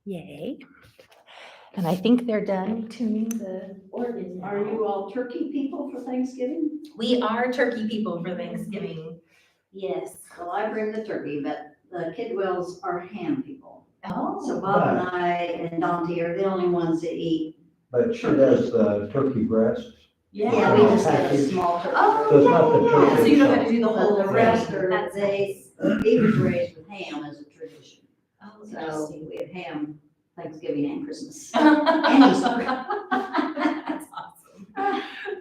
Yay. And I think they're done tuning the organ now. Are you all turkey people for Thanksgiving? We are turkey people for Thanksgiving. Yes. Well, I bring the turkey, but the Kidwells are ham people. Oh. So Bob and I and Dante are the only ones that eat. But she does the turkey breast. Yeah, we just get a Package. small turkey. Oh, So it's not the yeah. turkey So you don't have to do the But whole the rest thing. are, That's they, nice. he was raised with ham as a tradition. Oh, So interesting. we have ham Thanksgiving and Christmas. That's awesome.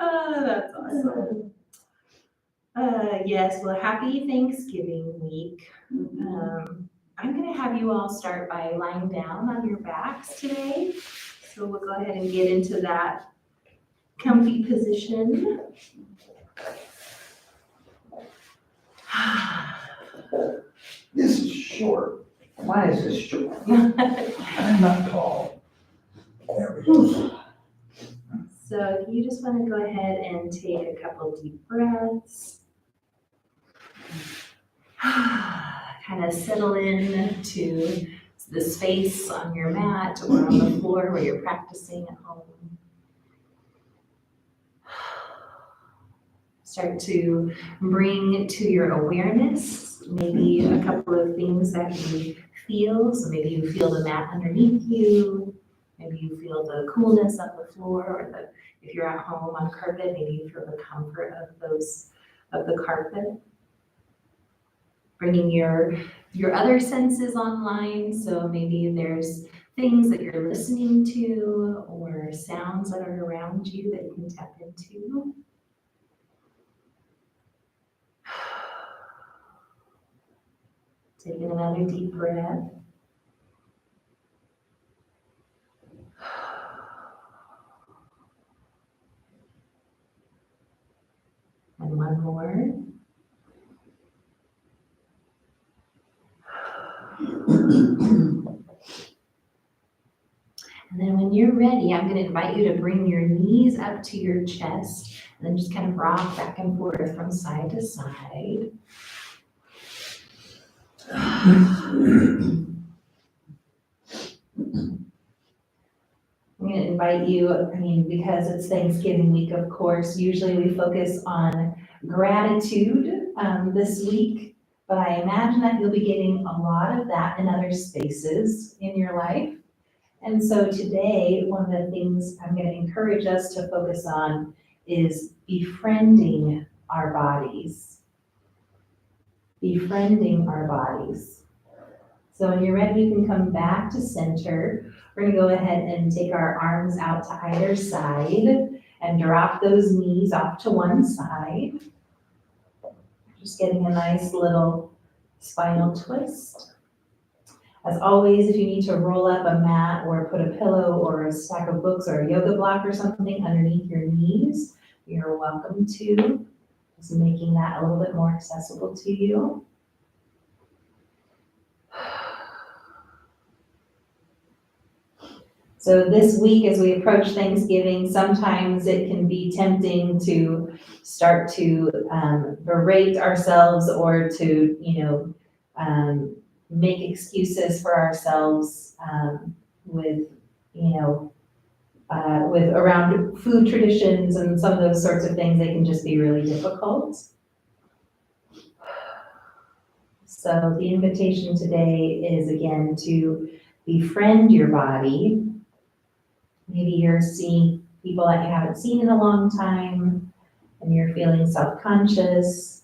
Oh, that's awesome. Yes, well, happy Thanksgiving week. I'm gonna have you all start by lying down on your backs today. So we'll go ahead and get into that comfy position. This is short. Why is this short? I'm not tall. There we go. So you just want to go ahead and take a couple deep breaths. Kind of settle in to the space on your mat or on the floor where you're practicing at home. Start to bring to your awareness maybe a couple of things that you feel. So maybe you feel the mat underneath you. Maybe you feel the coolness of the floor, or if you're at home on carpet, maybe you feel the comfort of the carpet. Bringing your other senses online, so maybe there's things that you're listening to or sounds that are around you that you can tap into. Taking another deep breath. And one more. And then when you're ready, I'm going to invite you to bring your knees up to your chest and then just kind of rock back and forth from side to side. I'm going to invite you, because it's Thanksgiving week, of course, usually we focus on gratitude this week, but I imagine that you'll be getting a lot of that in other spaces in your life. And so today, one of the things I'm going to encourage us to focus on is befriending our bodies. Befriending our bodies. So when you're ready, you can come back to center. We're going to go ahead and take our arms out to either side and drop those knees off to one side. Just getting a nice little spinal twist. As always, if you need to roll up a mat or put a pillow or a stack of books or a yoga block or something underneath your knees, you're welcome to. Just making that a little bit more accessible to you. So this week, as we approach Thanksgiving, sometimes it can be tempting to start to berate ourselves or to, make excuses for ourselves with around food traditions and some of those sorts of things. They can just be really difficult. So the invitation today is again to befriend your body. Maybe you're seeing people that you haven't seen in a long time and you're feeling self-conscious.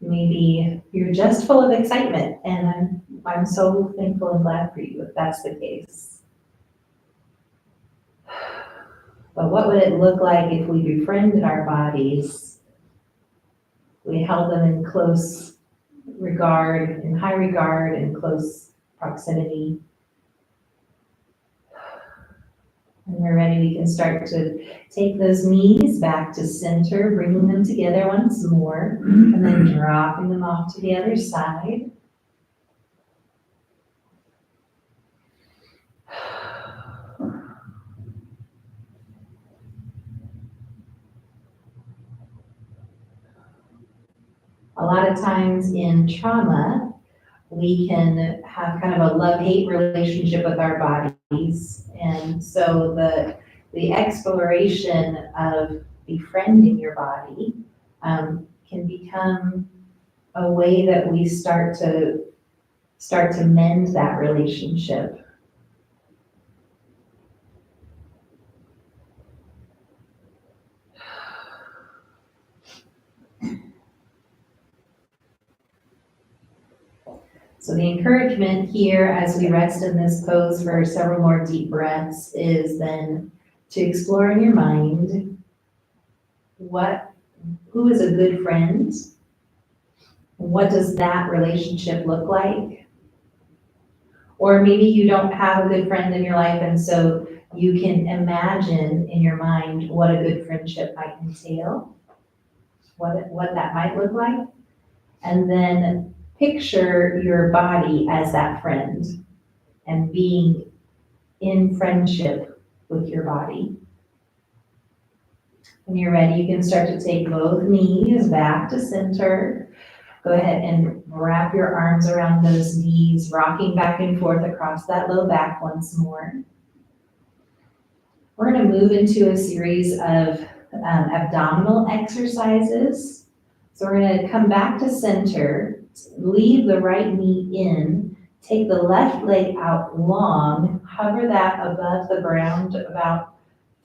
Maybe you're just full of excitement, and I'm so thankful and glad for you if that's the case. But what would it look like if we befriended our bodies? We held them in close regard, in high regard, and close proximity. When we're ready, we can start to take those knees back to center, bringing them together once more, and then dropping them off to the other side. A lot of times in trauma, we can have kind of a love-hate relationship with our bodies. And so the exploration of befriending your body can become a way that we start to mend that relationship. So the encouragement here as we rest in this pose for several more deep breaths is then to explore in your mind who is a good friend? What does that relationship look like? Or maybe you don't have a good friend in your life, and so you can imagine in your mind what a good friendship might entail, what that might look like, and then picture your body as that friend and being in friendship with your body. When you're ready, you can start to take both knees back to center. Go ahead and wrap your arms around those knees, rocking back and forth across that low back once more. We're going to move into a series of abdominal exercises. So we're going to come back to center, leave the right knee in, take the left leg out long, hover that above the ground about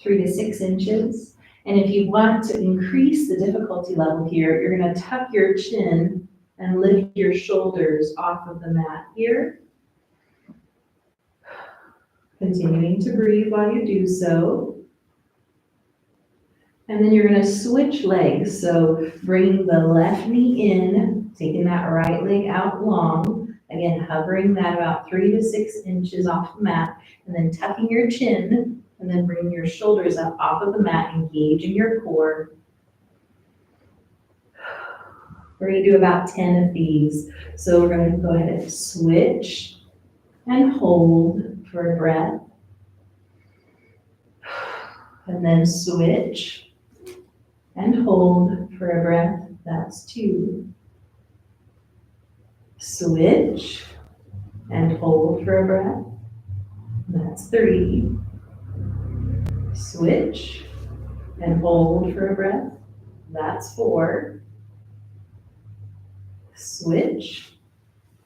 3 to 6 inches. And if you want to increase the difficulty level here, you're going to tuck your chin and lift your shoulders off of the mat here. Continuing to breathe while you do so. And then you're going to switch legs. So bringing the left knee in, taking that right leg out long. Again, hovering that about 3 to 6 inches off the mat. And then tucking your chin. And then bringing your shoulders up off of the mat, engaging your core. We're going to do about 10 of these. So we're going to go ahead and switch and hold for a breath. And then switch and hold for a breath. That's 2. Switch and hold for a breath. That's 3. Switch and hold for a breath. That's 4. Switch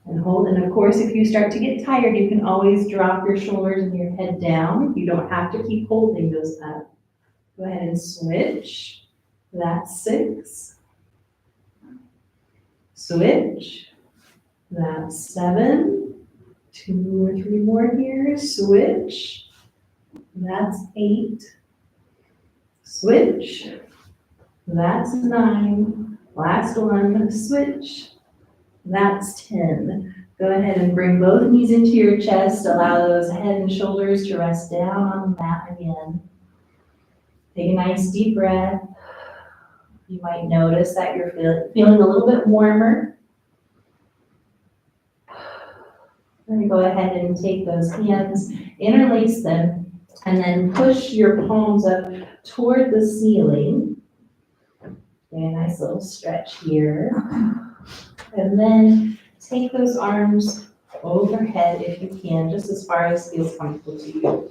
and hold. And of course, if you start to get tired, you can always drop your shoulders and your head down. You don't have to keep holding those up. Go ahead and switch. That's 6. Switch. That's 7. 2 or 3 more here. Switch. That's 8. Switch. That's 9. Last one. Switch. That's 10. Go ahead and bring both knees into your chest. Allow those head and shoulders to rest down on the mat again. Take a nice deep breath. You might notice that you're feeling a little bit warmer. Then go ahead and take those hands, interlace them, and then push your palms up toward the ceiling. Get a nice little stretch here. And then take those arms overhead if you can, just as far as feels comfortable to you.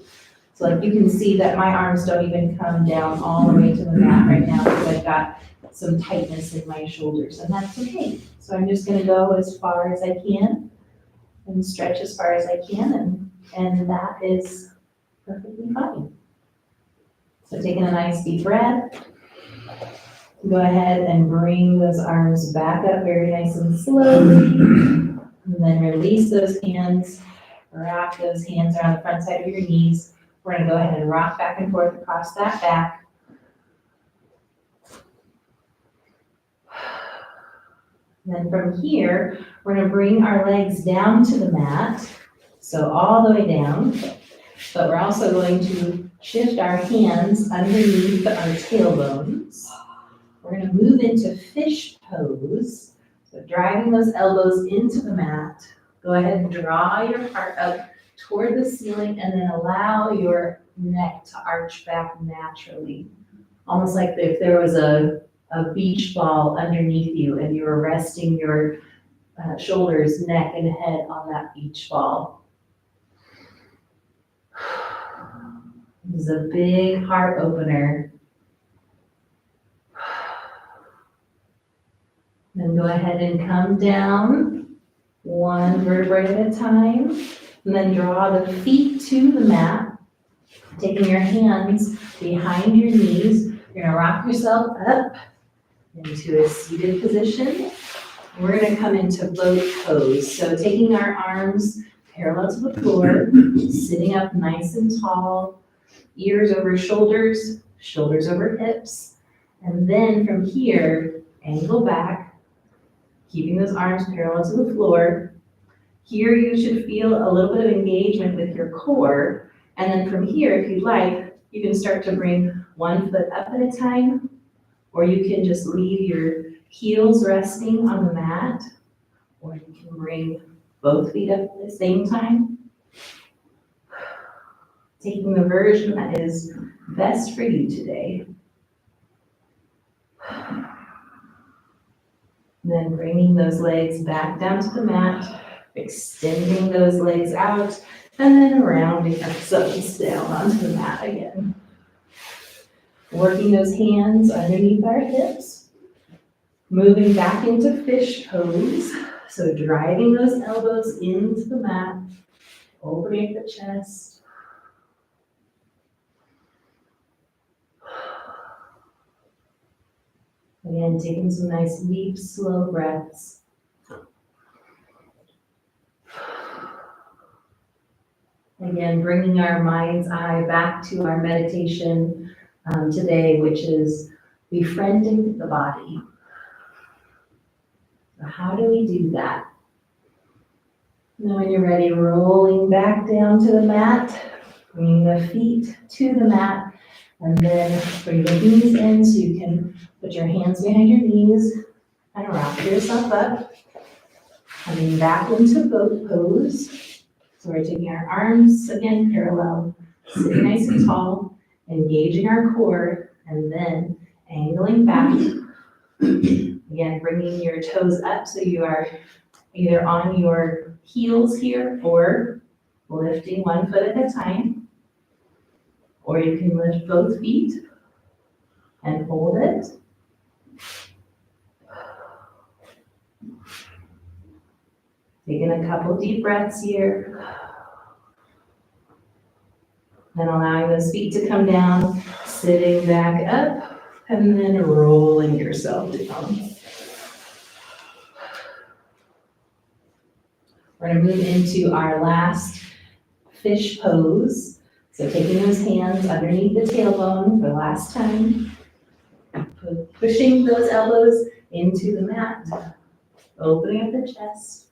So like you can see that my arms don't even come down all the way to the mat right now because I've got some tightness in my shoulders, and that's okay. So I'm just gonna go as far as I can and stretch as far as I can, and that is perfectly fine. So taking a nice deep breath. Go ahead and bring those arms back up very nice and slowly. And then release those hands. Wrap those hands around the front side of your knees. We're going to go ahead and rock back and forth across that back. And then from here, we're going to bring our legs down to the mat. So all the way down. But we're also going to shift our hands underneath our tailbones. We're going to move into fish pose. So driving those elbows into the mat. Go ahead and draw your heart up toward the ceiling and then allow your neck to arch back naturally. Almost like if there was a beach ball underneath you and you were resting your shoulders, neck, and head on that beach ball. This is a big heart opener. Then go ahead and come down one vertebrae at a time, and then draw the feet to the mat, taking your hands behind your knees. You're gonna rock yourself up into a seated position. We're gonna come into boat pose. So taking our arms parallel to the floor, sitting up nice and tall, ears over shoulders, shoulders over hips. And then from here, angle back, keeping those arms parallel to the floor. Here you should feel a little bit of engagement with your core. And then from here, if you'd like, you can start to bring one foot up at a time, or you can just leave your heels resting on the mat, or you can bring both feet up at the same time. Taking the version that is best for you today. Then bringing those legs back down to the mat, extending those legs out, and then rounding ourselves down onto the mat again. Working those hands underneath our hips, moving back into fish pose. So driving those elbows into the mat, opening the chest. Again, taking some nice deep, slow breaths. Again, bringing our mind's eye back to our meditation today, which is befriending the body. So how do we do that? Now when you're ready, rolling back down to the mat, bringing the feet to the mat, and then bring the knees in so you can put your hands behind your knees and rock yourself up. Coming back into boat pose. So we're taking our arms again parallel, sitting nice and tall, engaging our core, and then angling back. Again, bringing your toes up so you are either on your heels here or lifting one foot at a time. Or you can lift both feet and hold it. Taking a couple deep breaths here. Then allowing those feet to come down, sitting back up, and then rolling yourself down. We're gonna move into our last fish pose. So taking those hands underneath the tailbone for the last time. Pushing those elbows into the mat. Opening up the chest.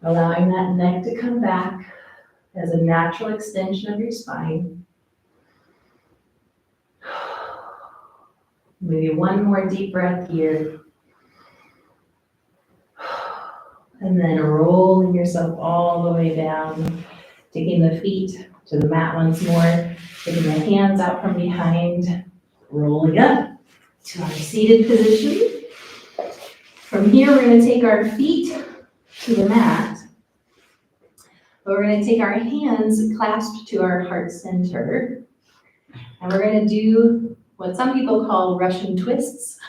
Allowing that neck to come back as a natural extension of your spine. Maybe one more deep breath here. And then rolling yourself all the way down, taking the feet to the mat once more, taking the hands out from behind, rolling up to our seated position. From here, we're going to take our feet to the mat, but we're going to take our hands clasped to our heart center, and we're going to do what some people call Russian twists.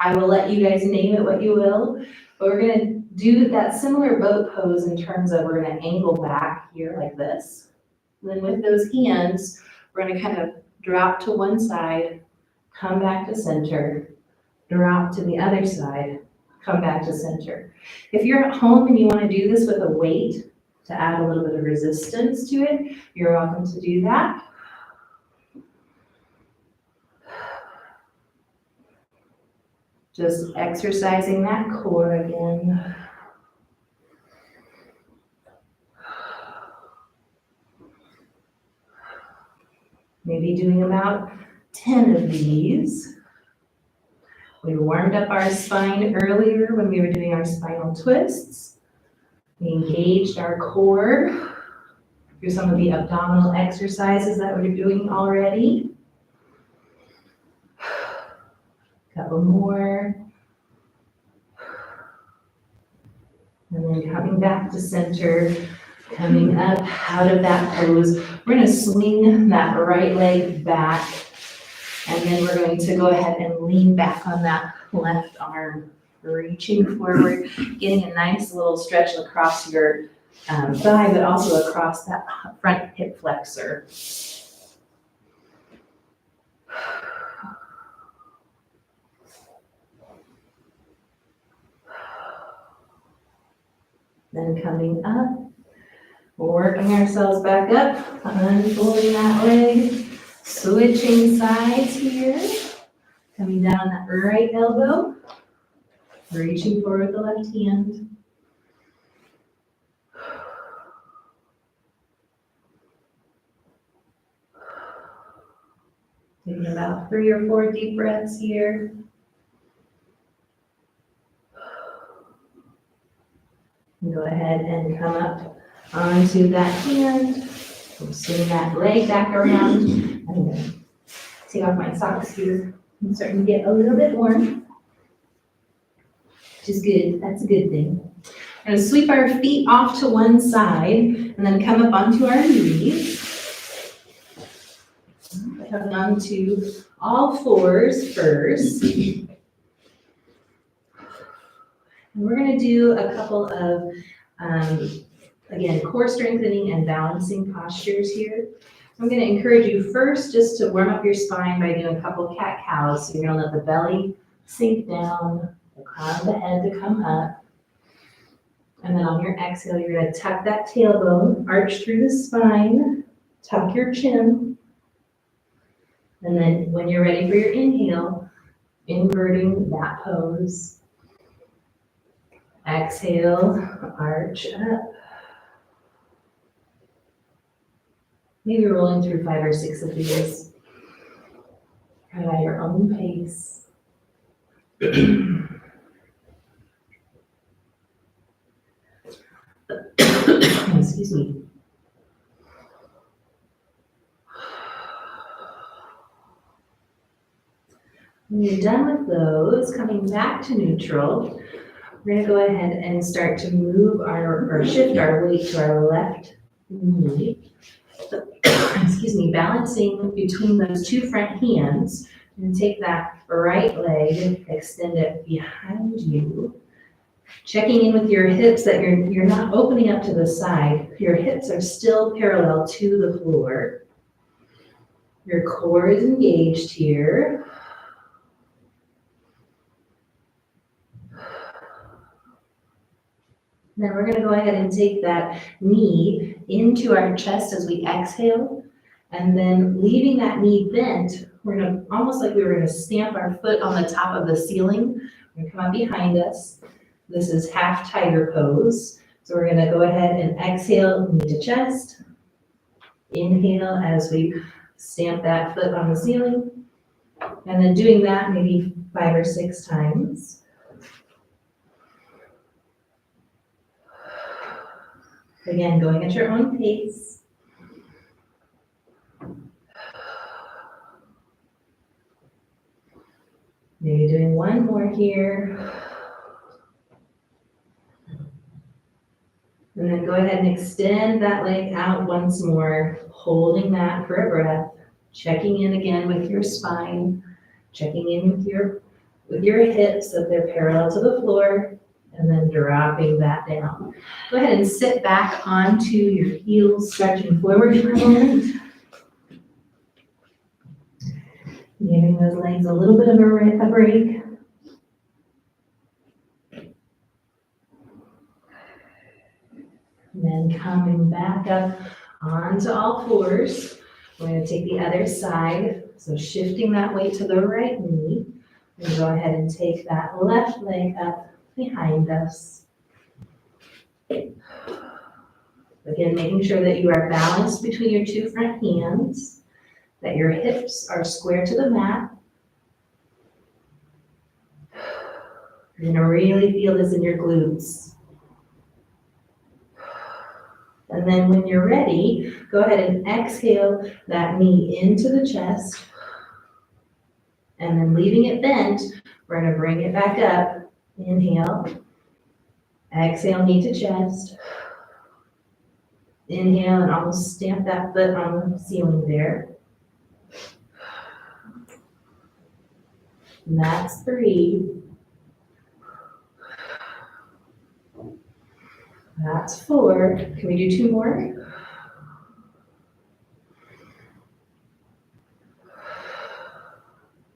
I will let you guys name it what you will, but we're going to do that similar boat pose in terms of we're going to angle back here like this. And then with those hands, we're going to kind of drop to one side, come back to center, drop to the other side, come back to center. If you're at home and you want to do this with a weight to add a little bit of resistance to it, you're welcome to do that. Just exercising that core again. Maybe doing about 10 of these. We warmed up our spine earlier when we were doing our spinal twists. We engaged our core through some of the abdominal exercises that we're doing already. Couple more. And then coming back to center, coming up out of that pose. We're gonna swing that right leg back. And then we're going to go ahead and lean back on that left arm, reaching forward, getting a nice little stretch across your thigh, but also across that front hip flexor. Then coming up, working ourselves back up, unfolding that leg, switching sides here, coming down that right elbow, reaching forward with the left hand. Taking about 3 or 4 deep breaths here. And go ahead and come up onto that hand. Swing that leg back around. I'm gonna take off my socks here. I'm starting to get a little bit warm, which is good. That's a good thing. We're gonna sweep our feet off to one side and then come up onto our knees. Coming onto all fours first. And we're gonna do a couple of, again, core strengthening and balancing postures here. I'm gonna encourage you first just to warm up your spine by doing a couple cat-cows. So you're gonna let the belly sink down, the crown of the head to come up. And then on your exhale, you're gonna tuck that tailbone, arch through the spine, tuck your chin. And then when you're ready for your inhale, inverting that pose. Exhale, arch up. Maybe rolling through 5 or 6 of these. Try at your own pace. Excuse me. When you're done with those, coming back to neutral, we're gonna go ahead and start to move or shift our weight to our left knee. Excuse me, balancing between those 2 front hands, and take that right leg, extend it behind you. Checking in with your hips that you're not opening up to the side. Your hips are still parallel to the floor. Your core is engaged here. Then we're gonna go ahead and take that knee into our chest as we exhale, and then leaving that knee bent, we're gonna, almost like we were gonna stamp our foot on the top of the ceiling. We're gonna come up behind us. This is half tiger pose. So we're gonna go ahead and exhale, knee to chest. Inhale as we stamp that foot on the ceiling. And then doing that maybe 5 or 6 times. Again, going at your own pace. Maybe doing 1 more here. And then go ahead and extend that leg out once more, holding that for a breath, checking in again with your spine, checking in with your hips so they're parallel to the floor. And then dropping that down. Go ahead and sit back onto your heels, stretching forward for a moment. Giving those legs a little bit of a break. And then coming back up onto all fours. We're going to take the other side. So shifting that weight to the right knee. And go ahead and take that left leg up behind us. Again, making sure that you are balanced between your 2 front hands, that your hips are square to the mat. You're gonna really feel this in your glutes. And then when you're ready, go ahead and exhale that knee into the chest. And then leaving it bent, we're gonna bring it back up. Inhale. Exhale, knee to chest. Inhale and almost stamp that foot on the ceiling there. And that's 3. That's 4. Can we do 2 more?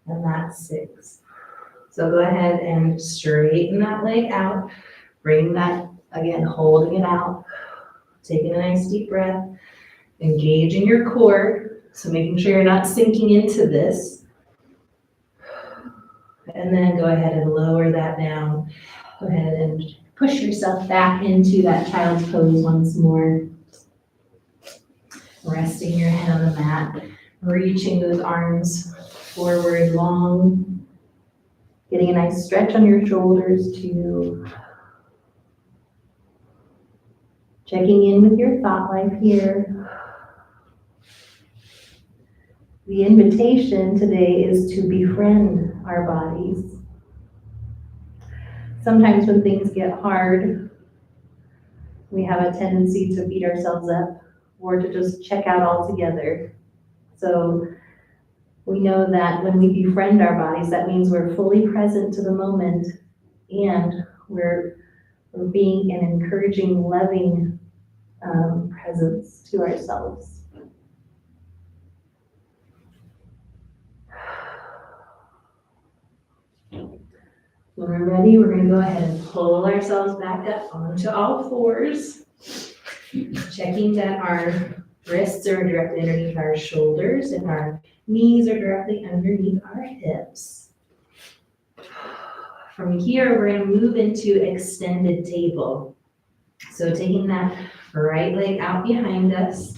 And that's 6. So go ahead and straighten that leg out. Bring that, again, holding it out. Taking a nice deep breath. Engaging your core. So making sure you're not sinking into this. And then go ahead and lower that down. Go ahead and push yourself back into that child's pose once more. Resting your head on the mat. Reaching those arms forward long. Getting a nice stretch on your shoulders too. Checking in with your thought life here. The invitation today is to befriend our bodies. Sometimes when things get hard, we have a tendency to beat ourselves up or to just check out altogether. So we know that when we befriend our bodies, that means we're fully present to the moment and we're being an encouraging, loving presence to ourselves. When we're ready, we're going to go ahead and pull ourselves back up onto all fours, checking that our wrists are directly underneath our shoulders and our knees are directly underneath our hips. From here, we're going to move into extended table. So taking that right leg out behind us,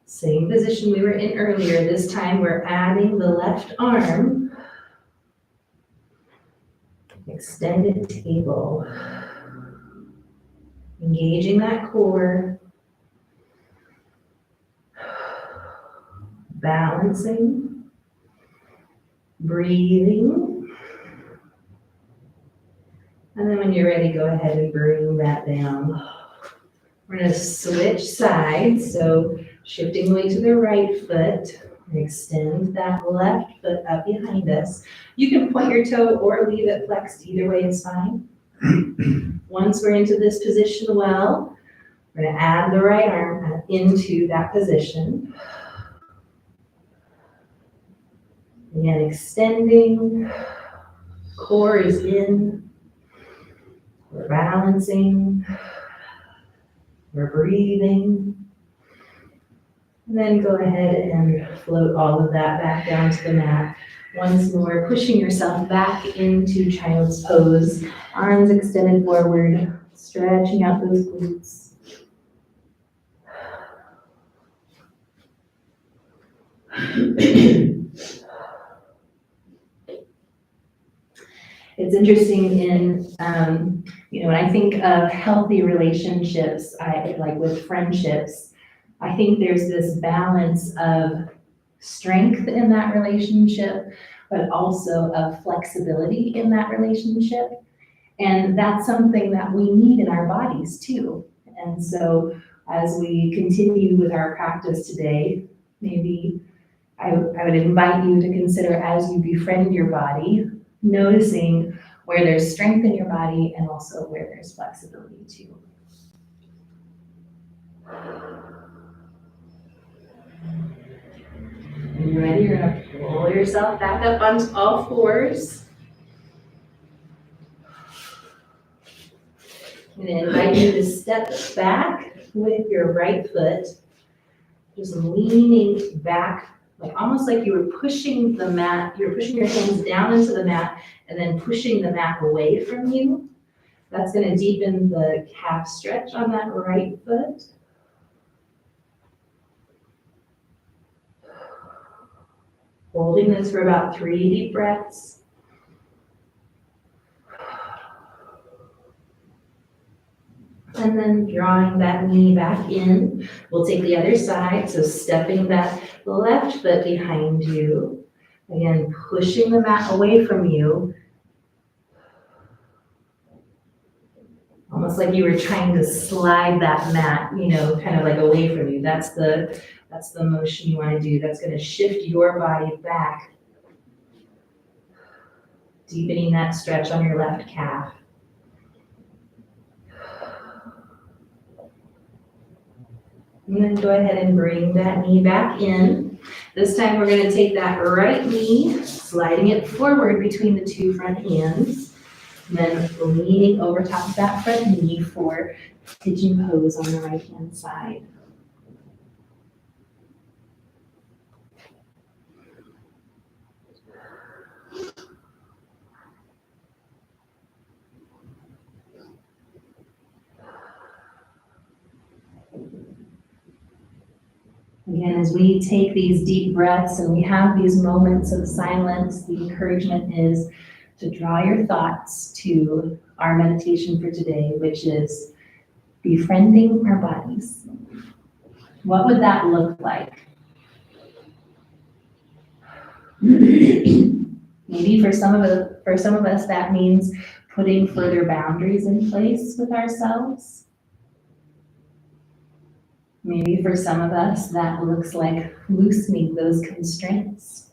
same position we were in earlier. This time we're adding the left arm. Extended table. Engaging that core. Balancing. Breathing. And then when you're ready, go ahead and bring that down. We're going to switch sides. So shifting away to the right foot. Extend that left foot up behind us. You can point your toe or leave it flexed. Either way is fine. Once we're into this position well, we're going to add the right arm into that position. Again, extending. Core is in. We're balancing. We're breathing. And then go ahead and float all of that back down to the mat. Once more, pushing yourself back into child's pose. Arms extended forward, stretching out those glutes. It's interesting when I think of healthy relationships, like with friendships, I think there's this balance of strength in that relationship, but also of flexibility in that relationship. And that's something that we need in our bodies too. And so as we continue with our practice today, maybe I would invite you to consider, as you befriend your body, noticing where there's strength in your body and also where there's flexibility too. When you're ready, you're going to pull yourself back up onto all fours. I'm going to invite you to step back with your right foot, just leaning back, like almost like you were pushing the mat, you're pushing your hands down into the mat and then pushing the mat away from you. That's going to deepen the calf stretch on that right foot. Holding this for about 3 deep breaths. And then drawing that knee back in. We'll take the other side, so stepping that left foot behind you. Again, pushing the mat away from you. Almost like you were trying to slide that mat, kind of like away from you. That's the motion you want to do. That's going to shift your body back, deepening that stretch on your left calf. And then go ahead and bring that knee back in. This time we're going to take that right knee, sliding it forward between the two front hands, and then leaning over top of that front knee for pigeon pose on the right hand side. Again, as we take these deep breaths and we have these moments of silence, the encouragement is to draw your thoughts to our meditation for today, which is befriending our bodies. What would that look like? Maybe for some of us, that means putting further boundaries in place with ourselves. Maybe for some of us, that looks like loosening those constraints.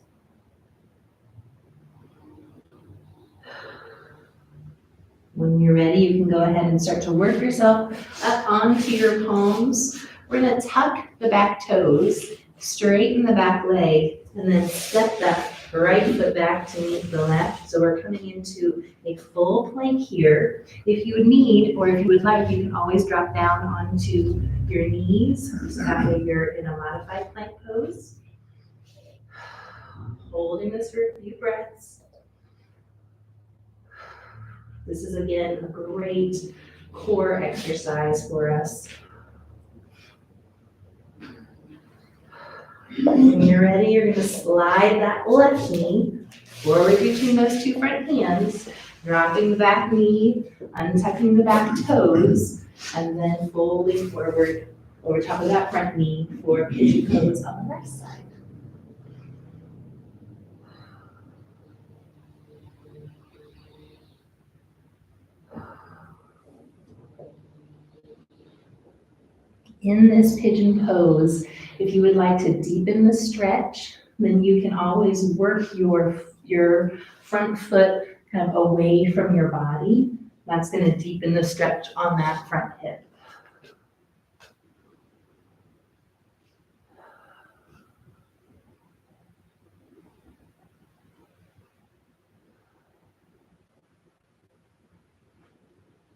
When you're ready, you can go ahead and start to work yourself up onto your palms. We're going to tuck the back toes, straighten the back leg, and then step that right foot back to meet the left. So we're coming into a full plank here. If you need, or if you would like, you can always drop down onto your knees. So that way you're in a modified plank pose. Holding this for a few breaths. This is, again, a great core exercise for us. When you're ready, you're going to slide that left knee forward between those two front hands, dropping the back knee, untucking the back toes, and then folding forward over top of that front knee for pigeon pose on the left side. In this pigeon pose, if you would like to deepen the stretch, then you can always work your front foot kind of away from your body. That's going to deepen the stretch on that front hip.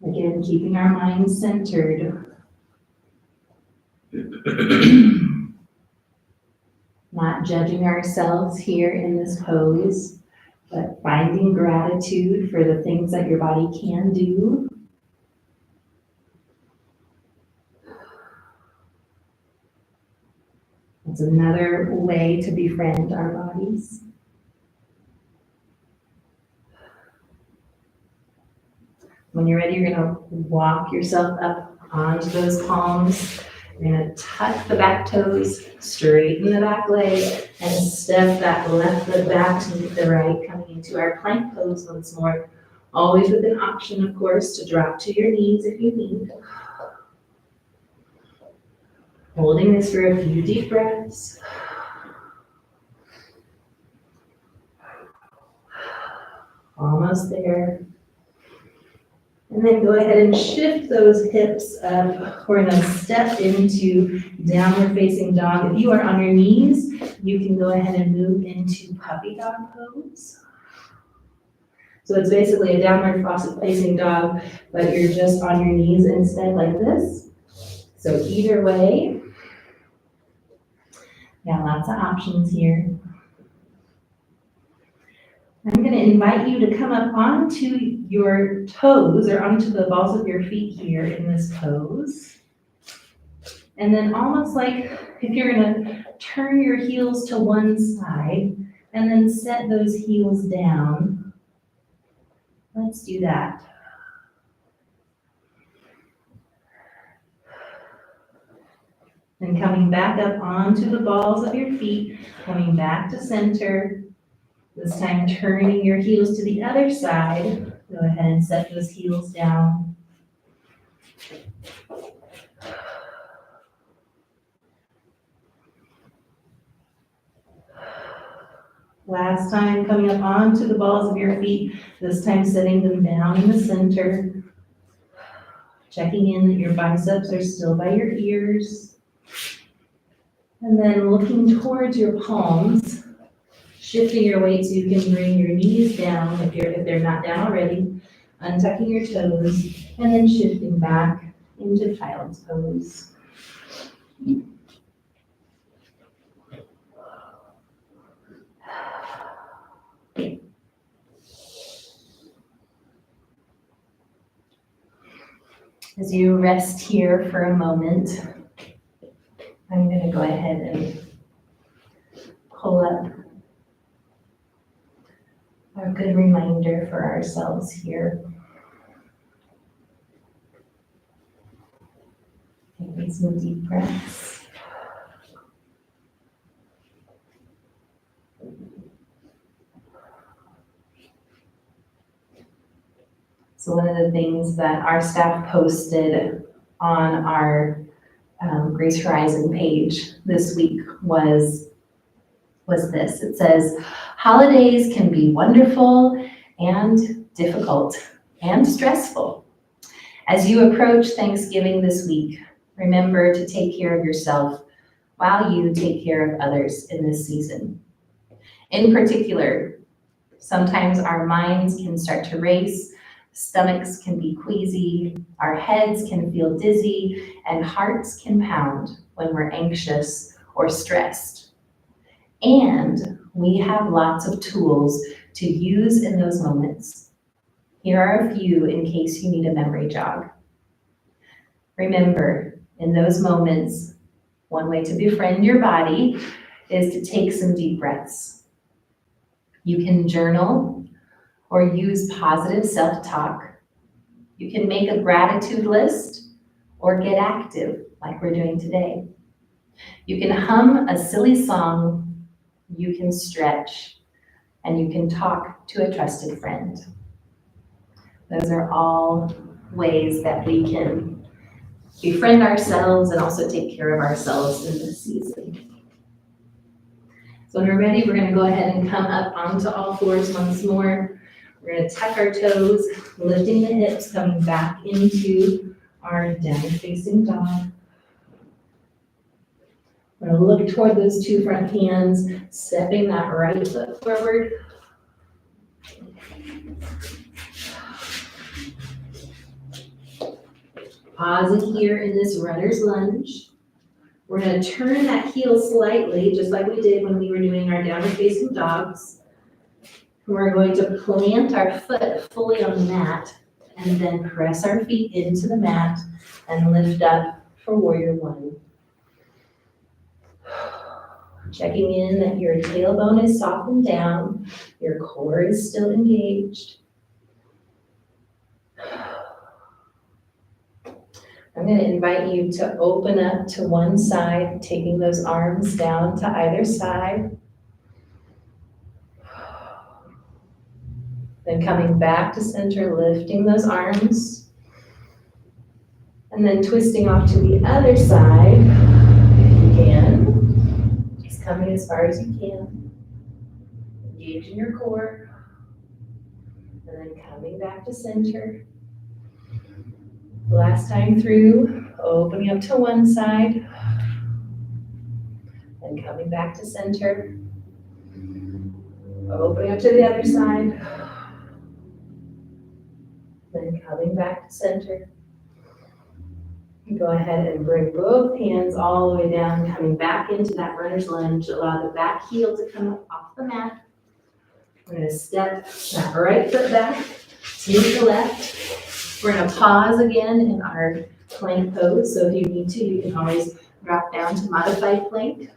Again, keeping our minds centered. Not judging ourselves here in this pose, but finding gratitude for the things that your body can do. It's another way to befriend our bodies. When you're ready, you're going to walk yourself up onto those palms. You're going to tuck the back toes, straighten the back leg, and step that left foot back to meet the right, coming into our plank pose once more. Always with an option, of course, to drop to your knees if you need. Holding this for a few deep breaths. Almost there. And then go ahead and shift those hips up. We're going to step into downward facing dog. If you are on your knees, you can go ahead and move into puppy dog pose. So it's basically a downward facing dog, but you're just on your knees instead, like this. So either way, got lots of options here. I'm going to invite you to come up onto your toes or onto the balls of your feet here in this pose. And then almost like if you're going to turn your heels to one side and then set those heels down. Let's do that. And coming back up onto the balls of your feet, coming back to center. This time turning your heels to the other side. Go ahead and set those heels down. Last time, coming up onto the balls of your feet, this time setting them down in the center. Checking in that your biceps are still by your ears. And then looking towards your palms, shifting your weight so you can bring your knees down if they're not down already, untucking your toes, and then shifting back into child's pose. As you rest here for a moment, I'm going to go ahead and pull up a good reminder for ourselves here. Taking some deep breaths. So one of the things that our staff posted on our Grace Horizon page this week was this. It says, holidays can be wonderful and difficult and stressful. As you approach Thanksgiving this week, remember to take care of yourself while you take care of others in this season. In particular, sometimes our minds can start to race, stomachs can be queasy, our heads can feel dizzy, and hearts can pound when we're anxious or stressed. And we have lots of tools to use in those moments. Here are a few in case you need a memory jog. Remember, in those moments, one way to befriend your body is to take some deep breaths. You can journal or use positive self-talk. You can make a gratitude list or get active like we're doing today. You can hum a silly song, you can stretch, and you can talk to a trusted friend. Those are all ways that we can befriend ourselves and also take care of ourselves in this season. So when we're ready, we're going to go ahead and come up onto all fours once more. We're going to tuck our toes, lifting the hips, coming back into our down-facing dog. We're going to look toward those two front hands, stepping that right foot forward. Pausing here in this runner's lunge. We're going to turn that heel slightly, just like we did when we were doing our downward facing dogs. We're going to plant our foot fully on the mat and then press our feet into the mat and lift up for warrior one. Checking in that your tailbone is softened down, your core is still engaged. I'm going to invite you to open up to one side, taking those arms down to either side. Then coming back to center, lifting those arms. And then twisting off to the other side, if you can. Just coming as far as you can. Engaging your core. And then coming back to center. Last time through, opening up to one side. Then coming back to center. Opening up to the other side. Then coming back to center. Go ahead and bring both hands all the way down, coming back into that runner's lunge. Allow the back heel to come up off the mat. We're going to step that right foot back to the left. We're going to pause again in our plank pose. So if you need to, you can always drop down to modified plank.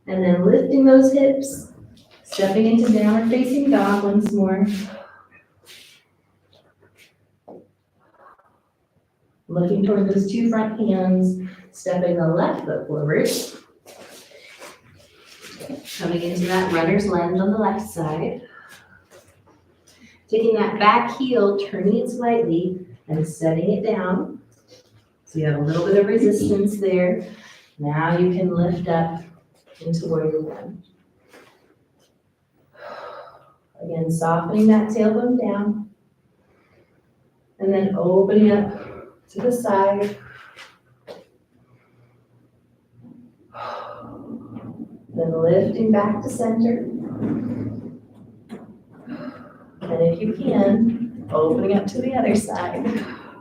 And then lifting those hips, stepping into downward facing dog once more. Looking toward those two front hands, stepping the left foot forward. Coming into that runner's lunge on the left side. Taking that back heel, turning it slightly, and setting it down. So you have a little bit of resistance there. Now you can lift up into warrior one. Again, softening that tailbone down. And then opening up to the side. Then lifting back to center. And if you can, opening up to the other side.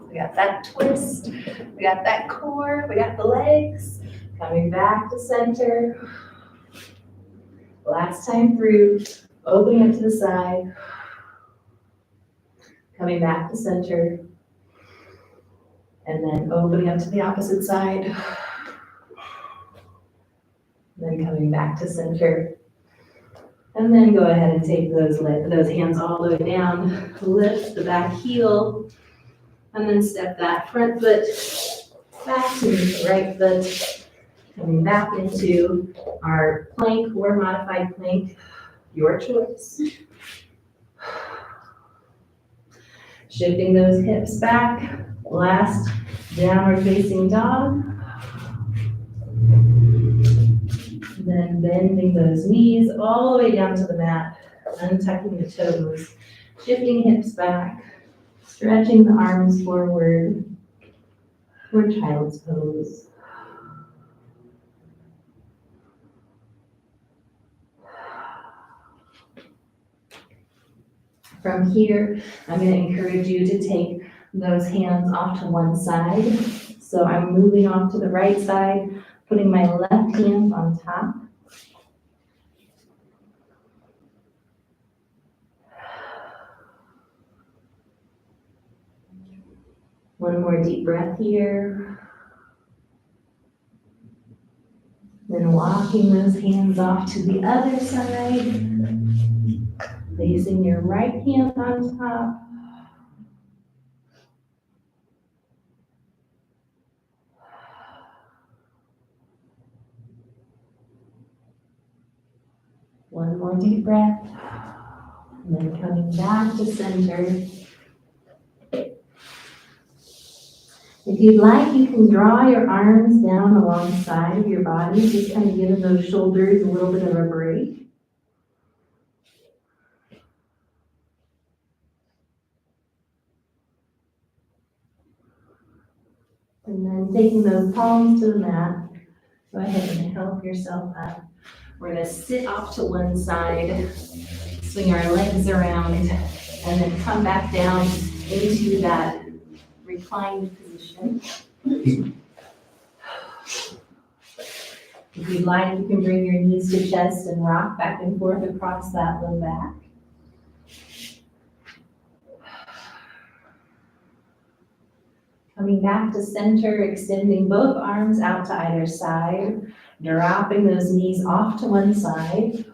We got that twist, we got that core, we got the legs. Coming back to center. Last time through, opening up to the side. Coming back to center. And then opening up to the opposite side. Then coming back to center. And then go ahead and take those hands all the way down, lift the back heel, and then step that front foot back to the right foot, coming back into our plank or modified plank, your choice. Shifting those hips back, last downward facing dog. Then bending those knees all the way down to the mat, untucking the toes, shifting hips back, stretching the arms forward for child's pose. From here, I'm going to encourage you to take those hands off to one side. So I'm moving off to the right side, putting my left hand on top. One more deep breath here. Then walking those hands off to the other side. Placing your right hand on top. One more deep breath. And then coming back to center. If you'd like, you can draw your arms down alongside of your body, just kind of giving those shoulders a little bit of a break. And then taking those palms to the mat, go ahead and help yourself up. We're going to sit off to one side, swing our legs around, and then come back down into that reclined position. If you'd like, you can bring your knees to chest and rock back and forth across that low back. Coming back to center, extending both arms out to either side, dropping those knees off to one side.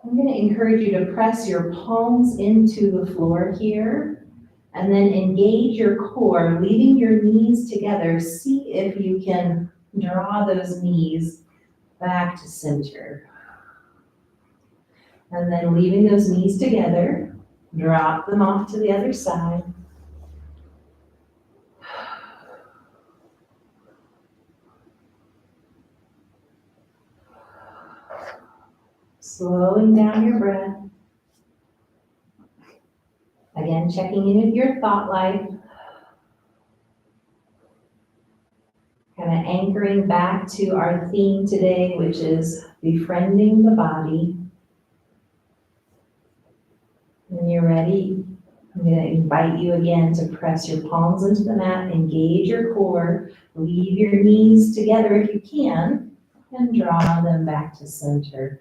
I'm going to encourage you to press your palms into the floor here, and then engage your core, leaving your knees together. See if you can draw those knees back to center. And then leaving those knees together, drop them off to the other side. Slowing down your breath. Again, checking in with your thought life. Kind of anchoring back to our theme today, which is befriending the body. When you're ready, I'm going to invite you again to press your palms into the mat, engage your core, leave your knees together if you can, and draw them back to center.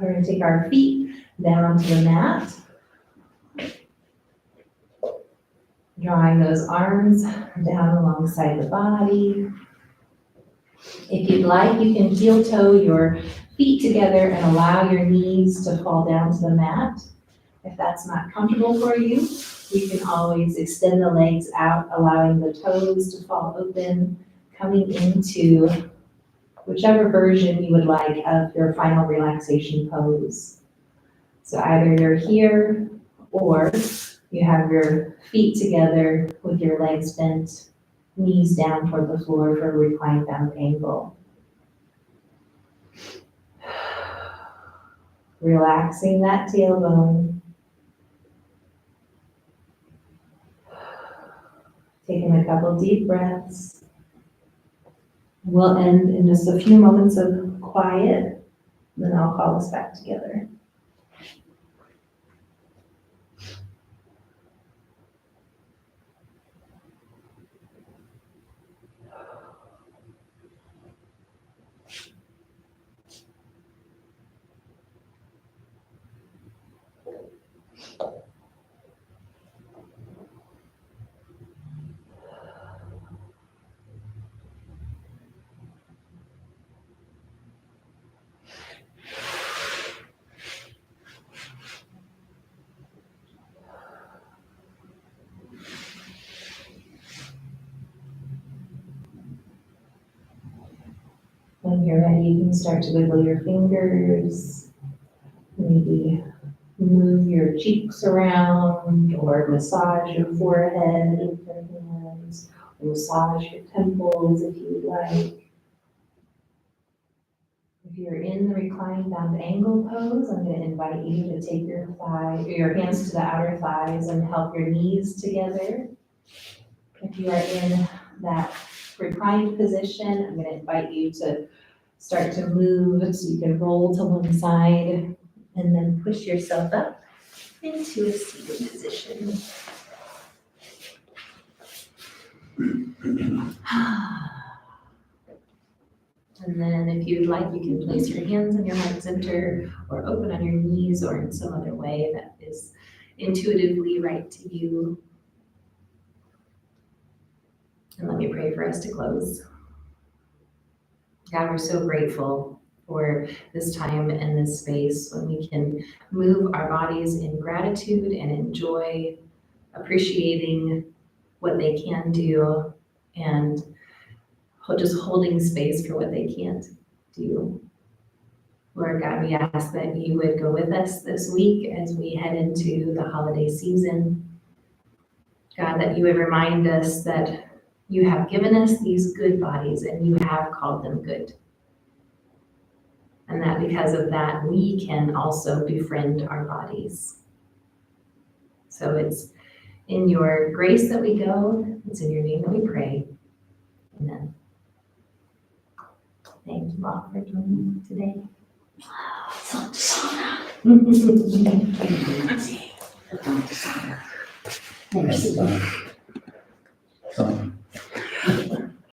We're going to take our feet down onto the mat, drawing those arms down alongside the body. If you'd like, you can heel toe your feet together and allow your knees to fall down to the mat. If that's not comfortable for you, you can always extend the legs out, allowing the toes to fall open, coming into whichever version you would like of your final relaxation pose. So either you're here or you have your feet together with your legs bent, knees down toward the floor for a reclined bound angle. Relaxing that tailbone. Taking a couple deep breaths. We'll end in just a few moments of quiet, then I'll call us back together. When you're ready, you can start to wiggle your fingers, maybe move your cheeks around or massage your forehead with your hands, or massage your temples if you would like. If you're in the reclined bound angle pose, I'm going to invite you to take your hands to the outer thighs and help your knees together. If you are in that reclined position, I'm going to invite you to start to move so you can roll to one side and then push yourself up into a seated position. And then if you'd like, you can place your hands on your heart center or open on your knees or in some other way that is intuitively right to you. And let me pray for us to close. God, we're so grateful for this time and this space when we can move our bodies in gratitude and enjoy appreciating what they can do and just holding space for what they can't do. Lord God, we ask that you would go with us this week as we head into the holiday season. God, that you would remind us that you have given us these good bodies and you have called them good. And that because of that, we can also befriend our bodies. So it's in your grace that we go. It's in your name that we pray. Amen. Thank you all for joining me today. Thanks.